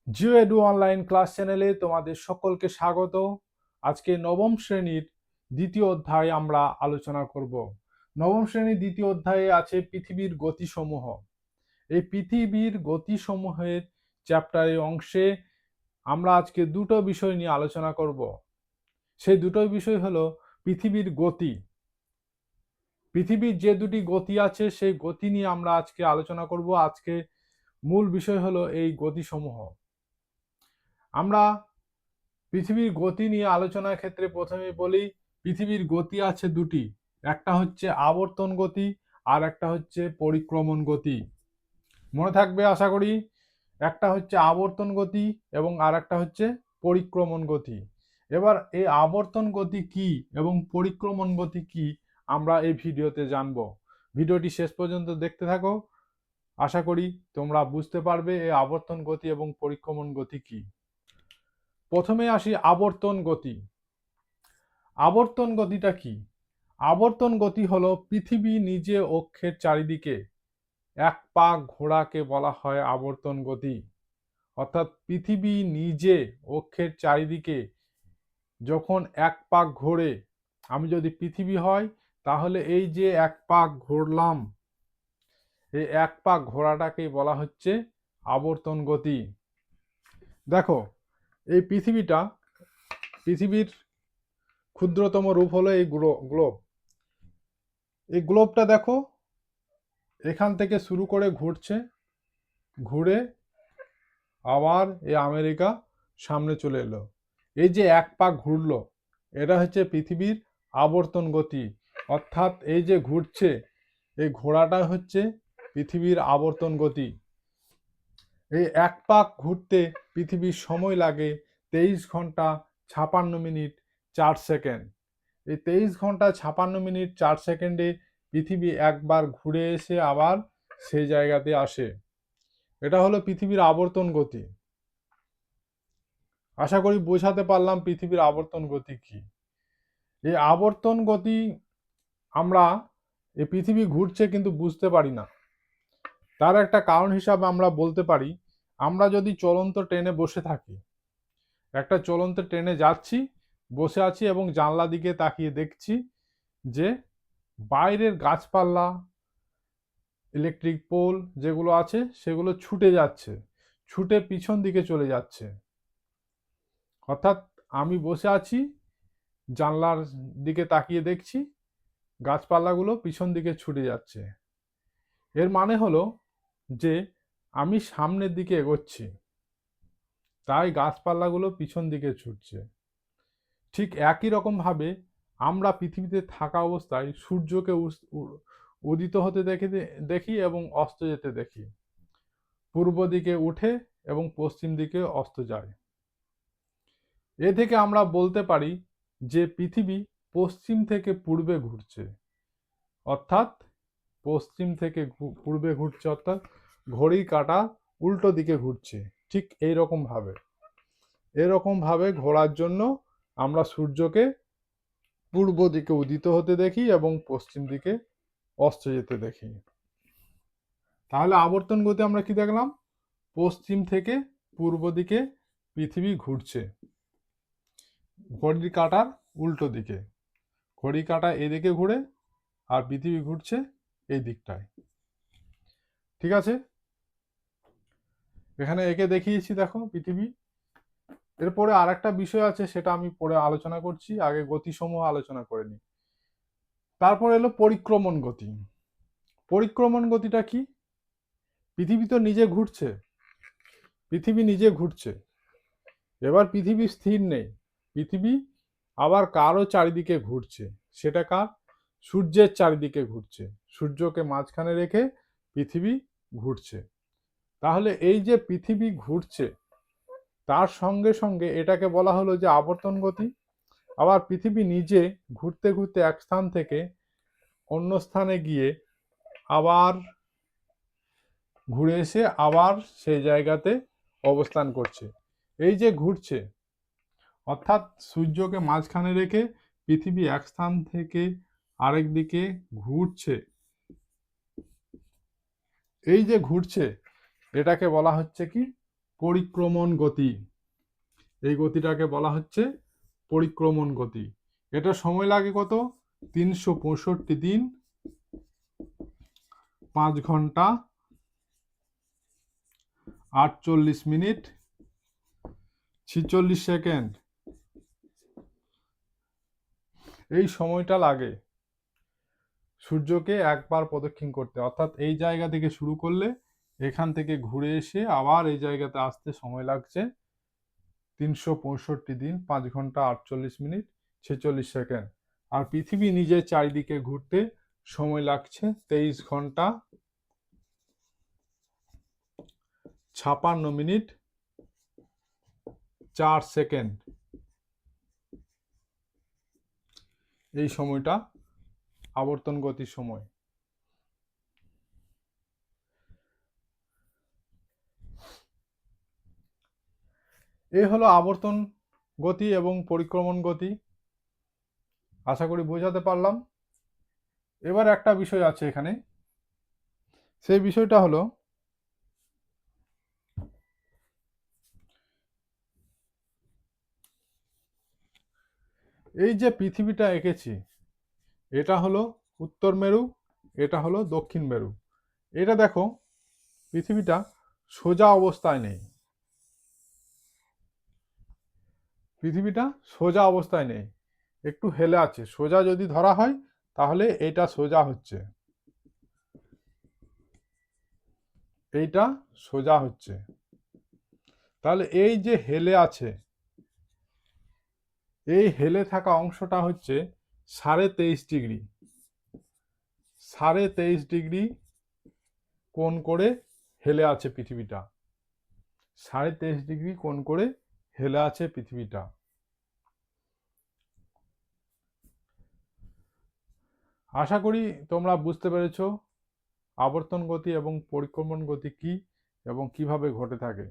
Jio edu online class চ্যানেলে তোমাদের সকলকে স্বাগত। আজকে নবম শ্রেণীর দ্বিতীয় অধ্যায় আমরা আলোচনা করব। নবম শ্রেণীর দ্বিতীয় অধ্যায়ে আছে পৃথিবীর গতিসমূহ। এই পৃথিবীর গতিসমূহের চ্যাপ্টারের অংশে আমরা আজকে দুটো বিষয় নিয়ে আলোচনা করব। সেই দুটো বিষয় হলো পৃথিবীর গতি। পৃথিবীর যে দুটি গতি আছে সেই গতি নিয়ে আমরা আজকে আলোচনা করব। আজকে মূল বিষয় হলো এই গতিসমূহ। আমরা পৃথিবীর গতি নিয়ে আলোচনার ক্ষেত্রে প্রথমে বলি, পৃথিবীর গতি আছে দুটি, একটা হচ্ছে আবর্তন গতি আর একটা হচ্ছে পরিক্রমণ গতি। মনে থাকবে আশা করি। একটা হচ্ছে আবর্তন গতি এবং আর একটা হচ্ছে পরিক্রমণ গতি। এবার এই আবর্তন গতি কি এবং পরিক্রমণ গতি কি আমরা এই ভিডিওতে জানবো। ভিডিওটি শেষ পর্যন্ত দেখতে থাকো, আশা করি তোমরা বুঝতে পারবে এই আবর্তন গতি এবং পরিক্রমণ গতি কি। প্রথমে আসি আবর্তন গতি। আবর্তন গতিটা কি? আবর্তন গতি হলো পৃথিবী নিজে অক্ষের চারিদিকে এক পাক ঘোরাকে বলা হয় আবর্তন গতি। অর্থাৎ পৃথিবী নিজে অক্ষের চারিদিকে যখন এক পাক ঘোরে, আমি যদি পৃথিবী হয় তাহলে এই যে এক পাক ঘুরলাম, এই এক পাক ঘোরাটাকেই বলা হচ্ছে আবর্তন গতি। দেখো, এই পৃথিবীর ক্ষুদ্রতম রূপ হলো এই গ্লোব। এই গ্লোবটা দেখো, এখান থেকে শুরু করে ঘুরছে, ঘুরে আবার এই আমেরিকা সামনে চলে এলো। এই যে এক পাক ঘুরলো, এটা হচ্ছে পৃথিবীর আবর্তন গতি। অর্থাৎ এই যে ঘুরছে, এই ঘোড়াটা হচ্ছে পৃথিবীর আবর্তন গতি। এই এক পাক ঘুরতে পৃথিবীর সময় লাগে 23 ঘন্টা 56 মিনিট 4 সেকেন্ড। এই 23 ঘন্টা 56 মিনিট 4 সেকেন্ডে পৃথিবী একবার ঘুরে এসে আবার সেই জায়গাতে আসে। এটা হলো পৃথিবীর আবর্তন গতি। আশা করি বোঝাতে পারলাম পৃথিবীর আবর্তন গতি কি। এই আবর্তন গতি আমরা, এই পৃথিবী ঘুরছে কিন্তু বুঝতে পারি না। তার একটা কারণ হিসাবে আমরা বলতে পারি, আমরা যদি চলন্ত ট্রেনে বসে থাকি, একটা চলন্ত ট্রেনে যাচ্ছি, বসে আছি এবং জানলা দিকে তাকিয়ে দেখছি যে বাইরের গাছপালা, ইলেকট্রিক পোল যেগুলো আছে সেগুলো ছুটে যাচ্ছে, ছুটে পিছন দিকে চলে যাচ্ছে। অর্থাৎ আমি বসে আছি, জানলার দিকে তাকিয়ে দেখছি গাছপালাগুলো পিছন দিকে ছুটে যাচ্ছে। এর মানে হলো যে আমি সামনের দিকে এগোচ্ছি, তাই গাছপালাগুলো পিছন দিকে ছুটছে। ঠিক একই রকম ভাবে আমরা পৃথিবীতে থাকা অবস্থায় সূর্যকে উদিত হতে দেখি এবং অস্ত যেতে দেখি। পূর্ব দিকে উঠে এবং পশ্চিম দিকে অস্ত যায়। এ থেকে আমরা বলতে পারি যে পৃথিবী পশ্চিম থেকে পূর্বে ঘুরছে। অর্থাৎ পশ্চিম থেকে পূর্বে ঘুরছে, অর্থাৎ ঘড়ির কাঁটা উল্টো দিকে ঘুরছে। ঠিক এরকম ভাবে ঘোরার জন্য আমরা সূর্যকে পূর্ব দিকে উদিত হতে দেখি এবং পশ্চিম দিকে অস্ত যেতে দেখি। তাহলে আবর্তন গতি আমরা কি দেখলাম? পশ্চিম থেকে পূর্ব দিকে পৃথিবী ঘুরছে ঘড়ির কাঁটার উল্টো দিকে। ঘড়ির কাঁটা এদিকে ঘুরে আর পৃথিবী ঘুরছে এই দিকটায়। ঠিক আছে, এখানে একে দেখিয়েছি, দেখো পৃথিবী। এরপরে আর একটা বিষয় আছে, সেটা আমি পরে আলোচনা করছি, আগে গতিসমূহ আলোচনা করে নিই। তারপর এলো পরিক্রমণ গতি। পরিক্রমণ গতিটা কি? পৃথিবী তো নিজে ঘুরছে, পৃথিবী নিজে ঘুরছে, এবার পৃথিবী স্থির নেই, পৃথিবী আবার কারো চারিদিকে ঘুরছে। সেটা কার? সূর্যের চারিদিকে ঘুরছে। সূর্যকে মাঝখানে রেখে পৃথিবী ঘুরছে। তাহলে এই যে পৃথিবী ঘুরছে, তার সঙ্গে সঙ্গে এটাকে বলা হলো যে আবর্তন গতি। আবার পৃথিবী নিজে ঘুরতে ঘুরতে এক স্থান থেকে অন্য স্থানে গিয়ে আবার ঘুরে এসে আবার সেই জায়গাতে অবস্থান করছে। এই যে ঘুরছে, অর্থাৎ সূর্যকে মাঝখানে রেখে পৃথিবী এক স্থান থেকে আরেক দিকে ঘুরছে। এই যে ঘুরছে, এটাকে বলা হচ্ছে কি? পরিক্রমণ গতি। এই গতিটাকে বলা হচ্ছে পরিক্রমণ গতি। এটা সময় লাগে কত? 365 দিন 5 ঘন্টা 48 মিনিট 46 সেকেন্ড। এই সময়টা লাগে সূর্যকে একবার প্রদক্ষিণ করতে, অর্থাৎ এই জায়গা থেকে শুরু করলে এখান থেকে ঘুরে এসে আবার এই জায়গাতে আসতে সময় লাগছে 365 দিন 5 ঘন্টা 48 মিনিট 46 সেকেন্ড। আর পৃথিবী নিজের চারিদিকে ঘুরতে সময় লাগছে 23 ঘন্টা 56 মিনিট 4 সেকেন্ড। এই সময়টা আবর্তন গতির সময়। এই হলো আবর্তন গতি এবং পরিক্রমণ গতি। আশা করি বোঝাতে পারলাম। এবার একটা বিষয় আছে এখানে, সেই বিষয়টা হলো এই যে পৃথিবীটা এঁকেছি, এটা হলো উত্তর মেরু, এটা হলো দক্ষিণ মেরু। এটা দেখো পৃথিবীটা সোজা অবস্থায় নেই, পৃথিবীটা সোজা অবস্থায় নেই, একটু হেলে আছে। সোজা যদি ধরা হয় তাহলে এটা সোজা হচ্ছে, এইটা সোজা হচ্ছে। তাহলে এই যে হেলে আছে, এই হেলে থাকা অংশটা হচ্ছে 23.5 ডিগ্রি, 23.5 ডিগ্রি কোণ করে হেলে আছে পৃথিবীটা, 23.5 ডিগ্রি কোণ করে হেলে আছে পৃথিবীটা। আশা করি তোমরা বুঝতে পেরেছো আবর্তন গতি এবং পরিক্রমণ গতি কি এবং কিভাবে ঘটে থাকে।